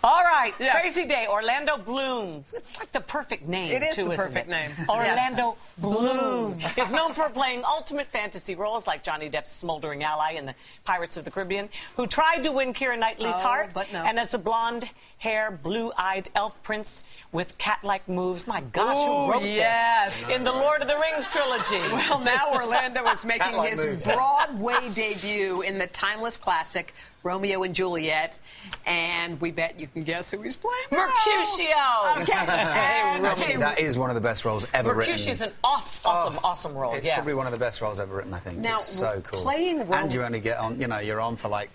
All right, yes. Crazy Day, Orlando Bloom. It's like the perfect name, It is too, the isn't perfect it? name. Orlando Bloom is known for playing ultimate fantasy roles like Johnny Depp's smoldering ally in the Pirates of the Caribbean, who tried to win Keira Knightley's heart, but no. and as the blonde-hair, blue-eyed elf prince with cat-like moves. My gosh, who wrote this? In the Lord of the Rings trilogy. Well, now Orlando is making his Broadway debut in the timeless classic Romeo and Juliet, and we bet you can guess who he's playing. Mercutio. Okay. Actually, that is one of the best roles ever written. Mercutio's an awesome role. It's probably one of the best roles ever written, I think. Now, it's so cool. Playing Romeo, and you only get on, you're on for like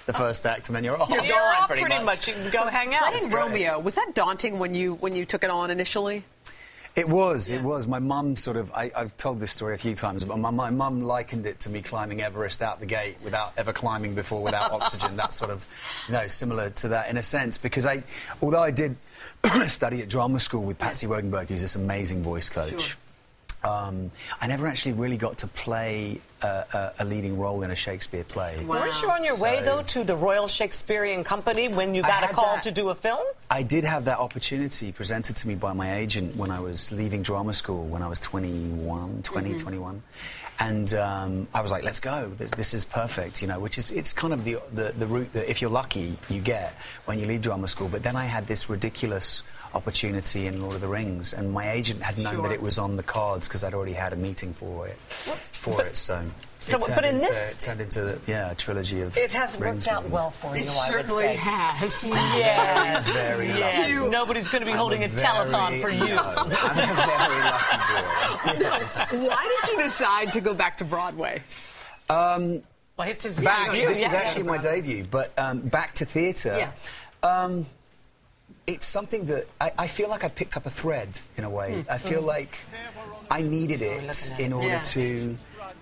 the first act, and then you're off. You're off pretty much. You can go hang out. Playing Romeo, was that daunting when you took it on initially? It was. My mum I've told this story a few times, but my mum likened it to me climbing Everest out the gate without ever climbing before, without oxygen. That's sort of, similar to that in a sense, because although I did study at drama school with Patsy Rodenberg, who's this amazing voice coach, sure. I never actually really got to play a leading role in a Shakespeare play. Wow. Weren't you on your way, though, to the Royal Shakespearean Company when you got a call to do a film? I did have that opportunity presented to me by my agent when I was leaving drama school, when I was 21. And I was like, let's go. This is perfect, which is, it's kind of the route that, if you're lucky, you get when you leave drama school. But then I had this ridiculous opportunity in Lord of the Rings, and my agent had known that it was on the cards because I'd already had a meeting for it. But in this, it turned into a trilogy of. It has worked out well for you, I would say. It certainly has. Yes. Very lucky. Nobody's going to be holding a telethon for you. I'm a very lucky boy. Why did you decide to go back to Broadway? Well, it's his debut. This is actually my debut, but back to theatre. Yeah. It's something that I feel like I picked up a thread in a way. I feel like I needed it in order to,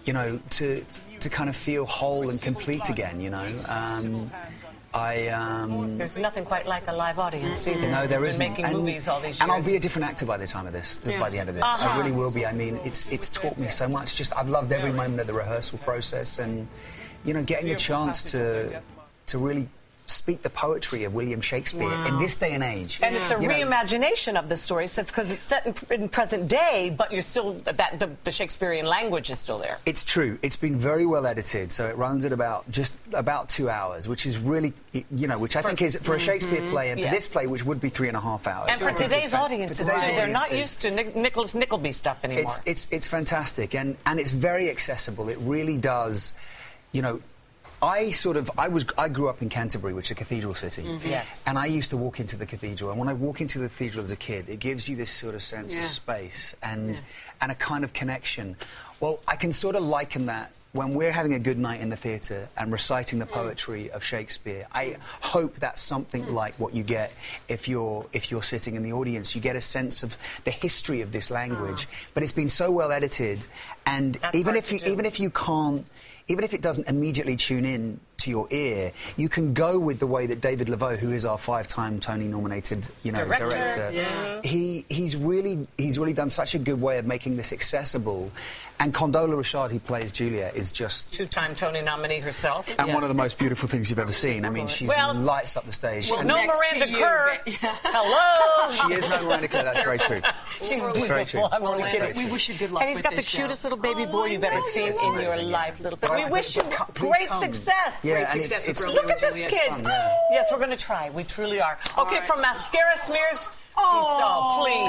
to kind of feel whole and complete again. There's nothing quite like a live audience either. No, there isn't. Making movies all these years. And I'll be a different actor by the time of this. By the end of this, I really will be. I mean, it's taught me so much. I've loved every moment of the rehearsal process, and getting the chance to really speak the poetry of William Shakespeare in this day and age. And it's a reimagination of the story, because it's set in present day, but you're still, the Shakespearean language is still there. It's true. It's been very well edited, so it runs at just about 2 hours, which is really, which I think is, for a Shakespeare play, and for this play, which would be 3.5 hours. And for today's audiences, too. They're not used to Nicholas Nickleby stuff anymore. It's fantastic, and it's very accessible. It really does, I grew up in Canterbury, which is a cathedral city. Yes. And I used to walk into the cathedral. And when I walk into the cathedral as a kid, it gives you this sort of sense of space and a kind of connection. Well, I can sort of liken that when we're having a good night in the theatre and reciting the poetry of Shakespeare. I hope that's something like what you get if you're sitting in the audience. You get a sense of the history of this language, but it's been so well edited, and even if it doesn't immediately tune in to your ear, you can go with the way that David Laveau, who is our 5-time Tony-nominated, director, he's really done such a good way of making this accessible. And Condola Richard, who plays Juliet, is just 2-time Tony nominee herself, and one of the most beautiful things you've ever seen. I mean, she lights up the stage. She's no Miranda Kerr. Hello. She is no Miranda Kerr. That's very true. She's beautiful. I'm only kidding. We wish you good luck. And he's got the cutest little baby boy you've ever seen in your life, little bit. We wish you great success. Yeah, and it's look at this kid. Yes, we're going to try. We truly are. Okay, from mascara smears. Oh, please.